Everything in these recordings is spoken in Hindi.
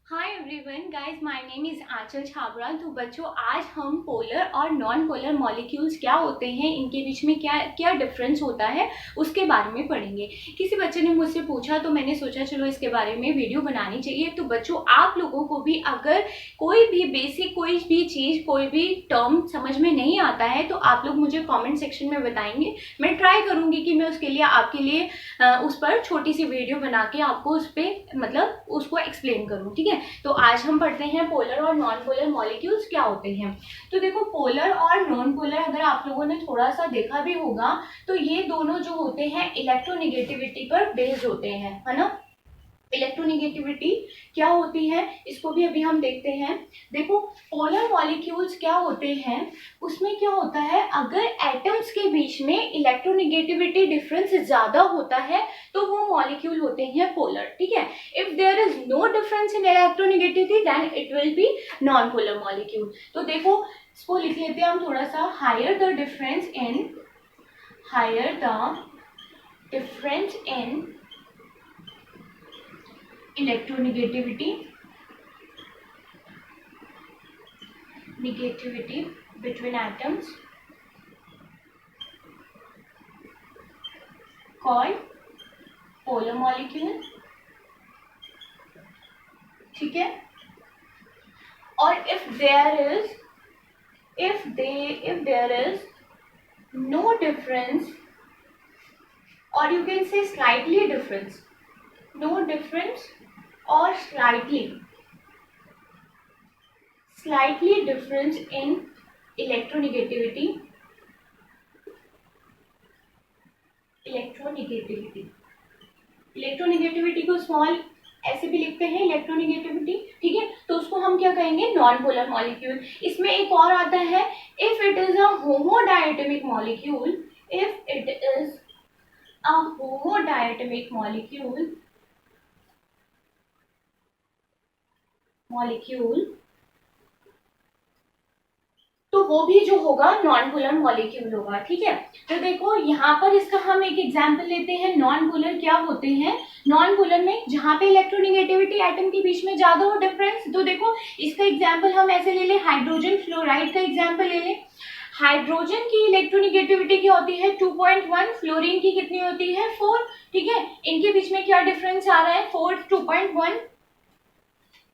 Hi everyone guys, my name is Aanchal Chhabra. तो बच्चों, आज हम पोलर और नॉन पोलर मॉलिक्यूल्स क्या होते हैं, इनके बीच में क्या क्या डिफरेंस होता है, उसके बारे में पढ़ेंगे। किसी बच्चे ने मुझसे पूछा तो मैंने सोचा चलो इसके बारे में वीडियो बनानी चाहिए। तो बच्चों, आप लोगों को भी अगर कोई भी बेसिक कोई भी चीज़ कोई भी टर्म समझ में नहीं आता है तो आप लोग मुझे कॉमेंट सेक्शन में बताएंगे। मैं ट्राई करूँगी कि मैं उसके लिए आपके लिए उस पर छोटी सी वीडियो बना के आपको उस पर मतलब उसको एक्सप्लेन करूँ, ठीक है। तो आज हम पढ़ते हैं पोलर और नॉन पोलर मॉलिक्यूल्स क्या होते हैं। तो देखो, पोलर और नॉन पोलर अगर आप लोगों ने थोड़ा सा देखा भी होगा तो ये दोनों जो होते हैं इलेक्ट्रोनेगेटिविटी पर बेस्ड होते हैं, है ना। इलेक्ट्रोनेगेटिविटी क्या होती है इसको भी अभी हम देखते हैं। देखो, पोलर मॉलिक्यूल्स क्या होते हैं, उसमें क्या होता है, अगर एटम्स के बीच में इलेक्ट्रोनेगेटिविटी डिफरेंस ज्यादा होता है तो वो मॉलिक्यूल होते हैं पोलर, ठीक है। If there is no difference in electronegativity then it will be non polar molecule. तो देखो, इसको लिख लेते हैं हम थोड़ा सा। Higher the difference in electronegativity between atoms called polar molecule, ठीक है। और if there is no difference, or you can say slightly difference, no difference or slightly difference in electronegativity को स्मॉल ऐसे भी लिखते हैं इलेक्ट्रोनेगेटिविटी, ठीक है। तो उसको हम क्या कहेंगे, नॉन पोलर मॉलिक्यूल। इसमें एक और आता है, if it is a homodiatomic molecule, तो वो भी जो होगा नॉन पोलर मॉलिक्यूल होगा, ठीक है। तो देखो यहाँ पर इसका हम एक एग्जांपल लेते हैं। नॉन पोलर क्या होते हैं, नॉन पोलर में जहाँ पे इलेक्ट्रोनेगेटिविटी एटम के बीच में ज्यादा हो डिफरेंस। तो देखो, इसका एग्जांपल हम ऐसे ले लें, हाइड्रोजन फ्लोराइड का एग्जांपल ले लें। हाइड्रोजन की इलेक्ट्रोनेगेटिविटी क्या होती है 2.1, फ्लोरीन की कितनी होती है 4, ठीक है। इनके बीच में क्या डिफरेंस आ रहा है 4 2.1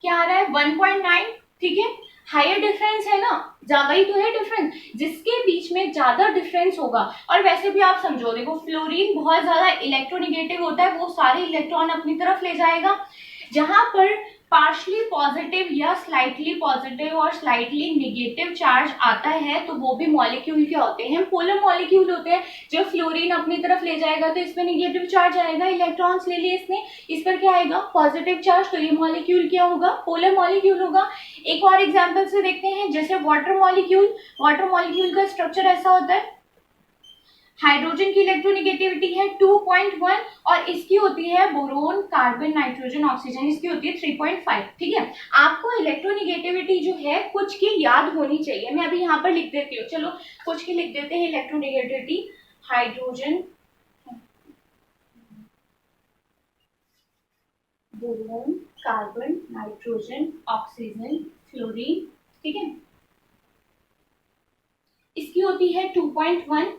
क्या आ रहा है 1.9, ठीक है। हायर डिफरेंस है ना, ज्यादा ही तो है डिफरेंस, जिसके बीच में ज्यादा डिफरेंस होगा। और वैसे भी आप समझो, देखो फ्लोरीन बहुत ज्यादा इलेक्ट्रोनेगेटिव होता है, वो सारे इलेक्ट्रॉन अपनी तरफ ले जाएगा। जहां पर पार्शली पॉजिटिव या स्लाइटली पॉजिटिव और स्लाइटली निगेटिव चार्ज आता है तो वो भी मॉलिक्यूल क्या होते हैं, पोलर मॉलिक्यूल होते हैं। जब फ्लोरीन अपनी तरफ ले जाएगा तो इसमें निगेटिव चार्ज आएगा, इलेक्ट्रॉन्स ले लिए इसने, इस पर क्या आएगा पॉजिटिव चार्ज, तो ये मॉलिक्यूल क्या होगा, पोलर मॉलिक्यूल होगा। एक और एग्जांपल से देखते हैं, जैसे वाटर मॉलिक्यूल का स्ट्रक्चर ऐसा होता है। हाइड्रोजन की इलेक्ट्रोनेगेटिविटी है 2.1 और इसकी होती है बोरोन कार्बन नाइट्रोजन ऑक्सीजन, इसकी होती है 3.5, ठीक है। आपको इलेक्ट्रोनेगेटिविटी जो है कुछ की याद होनी चाहिए, मैं अभी यहाँ पर लिख देती हूँ। चलो कुछ की लिख देते हैं electronegativity. Hydrogen, boron, carbon, nitrogen, oxygen, fluorine, ठीक है। इसकी होती है 2.1।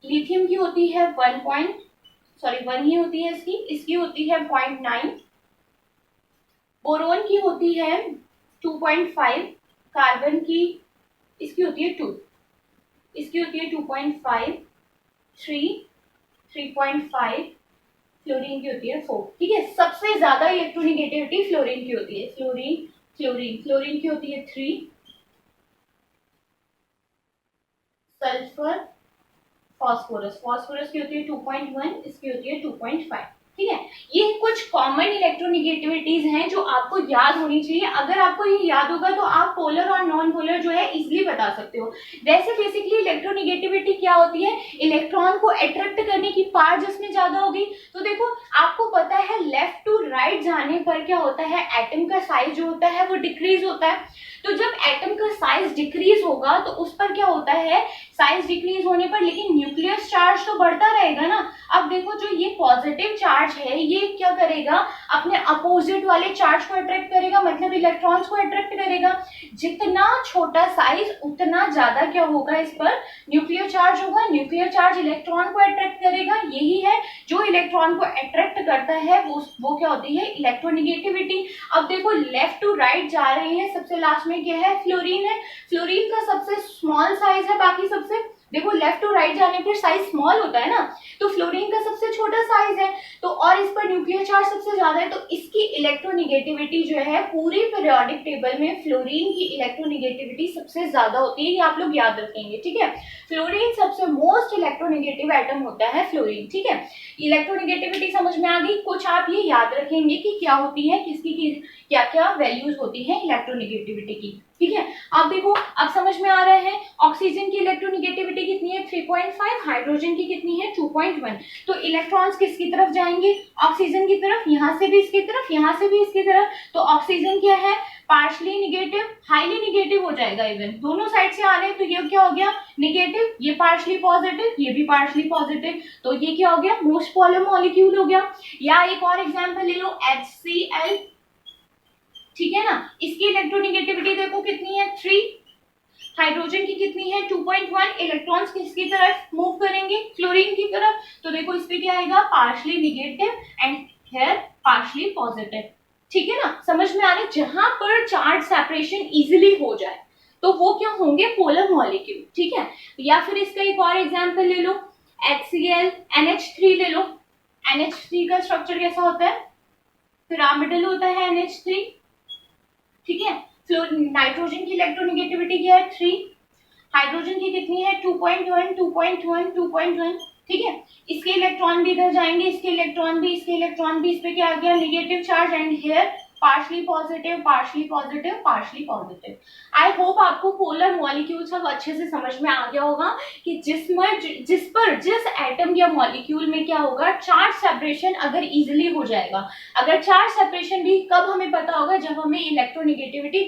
लिथियम की होती है 1 ही होती है इसकी होती है 0.9। बोरोन की होती है 2.5। कार्बन की इसकी होती है 2, इसकी होती है 2.5, 3.5, फ्लोरीन की होती है 4, ठीक है। सबसे ज्यादा इलेक्ट्रोनेगेटिविटी फ्लोरीन की होती है, फ्लोरीन की होती है 3। सल्फर, फास्फोरस की होती है 2.1, इसकी होती है 2.5, ठीक है। ये कुछ कॉमन इलेक्ट्रोनेगेटिविटीज हैं जो आपको याद होनी चाहिए। अगर आपको ये याद होगा तो आप पोलर और नॉन पोलर जो है इजीली बता सकते हो। वैसे बेसिकली इलेक्ट्रोनेगेटिविटी क्या होती है, इलेक्ट्रॉन को अट्रैक्ट करने की पावर जिसमें ज्यादा होगी। तो देखो, आपको पता है लेफ्ट टू राइट जाने पर क्या होता है, एटम का साइज जो होता है वो डिक्रीज होता है। तो जब एटम का साइज डिक्रीज होगा तो उस पर क्या होता है, साइज डिक्रीज होने पर लेकिन न्यूक्लियस चार्ज तो बढ़ता रहेगा ना। अब देखो, जो ये पॉजिटिव चार्ज चार्ज है ये क्या करेगा, अपने अपोजिट वाले चार्ज को अट्रैक्ट करेगा, मतलब इलेक्ट्रॉन्स को अट्रैक्ट करेगा। जितना छोटा साइज उतना ज्यादा क्या होगा, इस पर न्यूक्लियर चार्ज होगा। न्यूक्लियर चार्ज इलेक्ट्रॉन को अट्रैक्ट करेगा, यही है जो इलेक्ट्रॉन को अट्रैक्ट करता है वो क्या होती है, इलेक्ट्रोनिगेटिविटी। अब देखो लेफ्ट टू राइट जा रहे हैं, सबसे लास्ट में क्या है, फ्लोरीन है। फ्लोरीन का सबसे स्मॉल साइज है, बाकी सबसे देखो लेफ्ट टू राइट जाने पर साइज स्मॉल होता है ना, तो फ्लोरीन का सबसे छोटा साइज है, तो और इस पर न्यूक्लियर चार्ज सबसे ज्यादा है, तो इसकी इलेक्ट्रोनिगेटिविटी जो है पूरी पीरियोडिक टेबल में फ्लोरीन की इलेक्ट्रोनिगेटिविटी सबसे ज्यादा होती है, ये आप लोग याद रखेंगे, ठीक है। फ्लोरीन सबसे मोस्ट इलेक्ट्रोनिगेटिव एटम होता है फ्लोरीन, ठीक है। इलेक्ट्रोनिगेटिविटी समझ में आ गई, कुछ आप ये याद रखेंगे कि क्या होती है, किसकी क्या क्या वैल्यूज होती है इलेक्ट्रोनिगेटिविटी की, ठीक है। अब देखो अब समझ में आ रहा है, ऑक्सीजन की इलेक्ट्रोनिगेटिविटी कितनी है 3.5, हाइड्रोजन की कितनी है 2.1। तो इलेक्ट्रॉन्स किसकी तरफ जाएंगे, ऑक्सीजन की तरफ, यहां से भी इसकी तरफ, यहां से भी इसकी तरफ। तो ऑक्सीजन क्या है, पार्शली निगेटिव, हाईली निगेटिव हो जाएगा, इवन दोनों साइड से आ रहे हैं, तो ये क्या हो गया निगेटिव, ये पार्शली पॉजिटिव, ये भी पार्शली पॉजिटिव, तो ये क्या हो गया मोस्ट पोलर मॉलिक्यूल हो गया। या एक और एग्जांपल ले लो HCl, ठीक है ना, इसकी इलेक्ट्रोनिगेटिविटी देखो कितनी है 3, हाइड्रोजन की कितनी है 2.1, इलेक्ट्रॉन्स किसकी तरफ मूव करेंगे, फ्लोरीन की तरफ, तो देखो इस पे क्या आएगा partially negative and here partially positive, ठीक है ना, समझ में आ रहा है। जहां पर चार्ज सेपरेशन इजीली हो जाए तो वो क्या होंगे पोलर मॉलिक्यूल, ठीक है। या फिर इसका एक और एग्जांपल ले लो HCl, NH3 ले लो, NH3 का स्ट्रक्चर कैसा होता है, पिरामिडल होता है NH3, ठीक है। नाइट्रोजन की इलेक्ट्रोनिगेटिविटी क्या है 3, हाइड्रोजन की कितनी है 2.1, 2.1, 2.1, ठीक है। इसके इलेक्ट्रॉन भी इधर जाएंगे, इसके इलेक्ट्रॉन भी, इसके इलेक्ट्रॉन भी, इस पे क्या आ गया negative charge and here partially positive, partially positive, partially positive. I hope आपको पोलर मॉलिक्यूल सब अच्छे से समझ में आ गया होगा कि जिस एटम या मॉलिक्यूल में क्या होगा चार्ज सेपरेशन अगर इजीली हो जाएगा। अगर चार्ज सेपरेशन भी कब हमें पता होगा, जब हमें इलेक्ट्रोनिगेटिविटी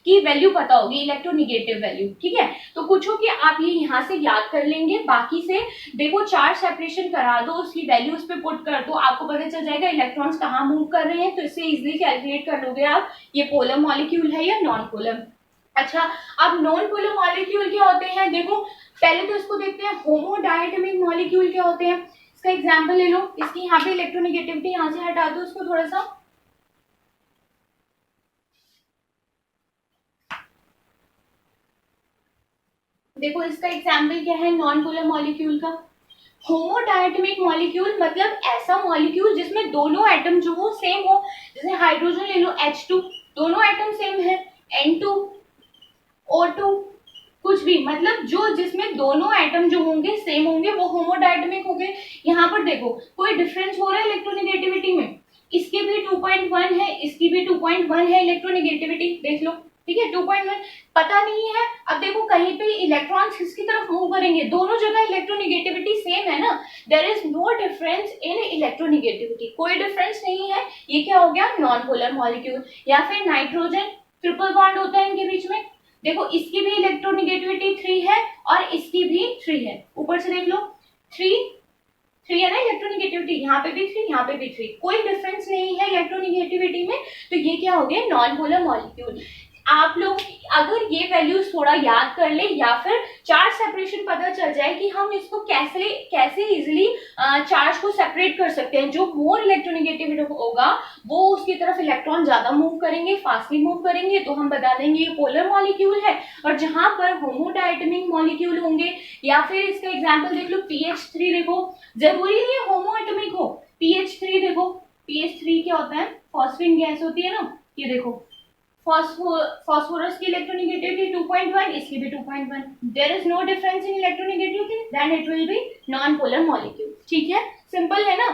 की वैल्यू पता होगी, इलेक्ट्रोनिगेटिव वैल्यू, ठीक है। तो कुछ हो कि आप ये यहाँ से याद कर लेंगे, बाकी से देखो चार्ज सेपरेशन करा दो, उसकी वैल्यू उस पर पुट कर दो, आपको पता चल जाएगा इलेक्ट्रॉन्स कहाँ मूव कर रहे हैं, तो इससे इजीली कैलकुलेट कर लोगे आप ये पोलर मॉलिक्यूल है या नॉन पोलर। अच्छा अब नॉन पोलर मॉलिक्यूल क्या होते हैं, देखो पहले तो इसको देखते हैं होमोडायटमिक मॉलिक्यूल क्या होते हैं। इसका एग्जांपल ले लो, इसकी यहाँ पे इलेक्ट्रोनिगेटिविटी यहाँ से हटा दो उसको थोड़ा सा, देखो इसका एग्जाम्पल क्या है नॉन पोलर मॉलिक्यूल का। होमोडायटमिक मॉलिक्यूल मतलब ऐसा मॉलिक्यूल जिसमें दोनों एटम जो हो सेम हो, जैसे हाइड्रोजन ले लो H2, दोनों एटम सेम है, N2, O2, कुछ भी मतलब जो जिसमें दोनों एटम जो होंगे सेम होंगे वो होमोडायटमिक हो गए। यहाँ पर देखो कोई डिफरेंस हो रहा है इलेक्ट्रोनिगेटिविटी में, इसके भी 2.1 है, इसकी भी 2.1 है इलेक्ट्रोनिगेटिविटी, देख लो ठीक है 2.1 पता नहीं है। अब देखो कहीं पे इलेक्ट्रॉन्स किसकी तरफ मूव करेंगे, दोनों जगह इलेक्ट्रोनिगेटिविटी सेम है ना, there is no difference in electronegativity, कोई डिफरेंस नहीं है, ये क्या हो गया नॉन पोलर मॉलिक्यूल। या फिर नाइट्रोजन ट्रिपल बॉन्ड होता है इनके बीच में, देखो इसकी भी इलेक्ट्रोनिगेटिविटी 3 है और इसकी भी 3 है, ऊपर से देख लो 3 है ना इलेक्ट्रोनिगेटिविटी, यहाँ पे भी 3, यहाँ पे भी 3, कोई डिफरेंस नहीं है इलेक्ट्रोनिगेटिविटी में, तो ये क्या हो गया नॉन पोलर मॉलिक्यूल। आप लोग अगर ये वैल्यूज थोड़ा याद कर ले या फिर चार्ज सेपरेशन पता चल जाए कि हम इसको कैसे इजिली चार्ज को सेपरेट कर सकते हैं, जो मोर इलेक्ट्रोनिगेटिविटी होगा वो उसकी तरफ इलेक्ट्रॉन ज्यादा मूव करेंगे, फास्टली मूव करेंगे, तो हम बता देंगे ये पोलर मॉलिक्यूल है। और जहां पर होमोडायटमिक मॉलिक्यूल होंगे, या फिर इसका एग्जाम्पल देख लो PH3, देखो जरूरी नहीं है होमोएटमिक हो, PH3 देखो, PH3 क्या होता है फॉस्फेट गैस होती है ना, ये देखो फॉस्फोरस की इलेक्ट्रोनिगेटिविटी 2.1, इसकी भी 2.1, there is no difference in electronegativity, then it will be non polar molecule. ठीक है सिंपल है ना,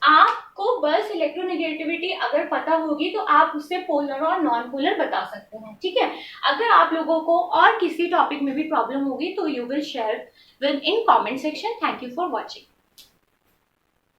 आपको बस इलेक्ट्रोनिगेटिविटी अगर पता होगी तो आप उससे पोलर और नॉन पोलर बता सकते हैं। ठीक है, अगर आप लोगों को और किसी टॉपिक में भी प्रॉब्लम होगी तो you will share with in comment section. Thank you for watching.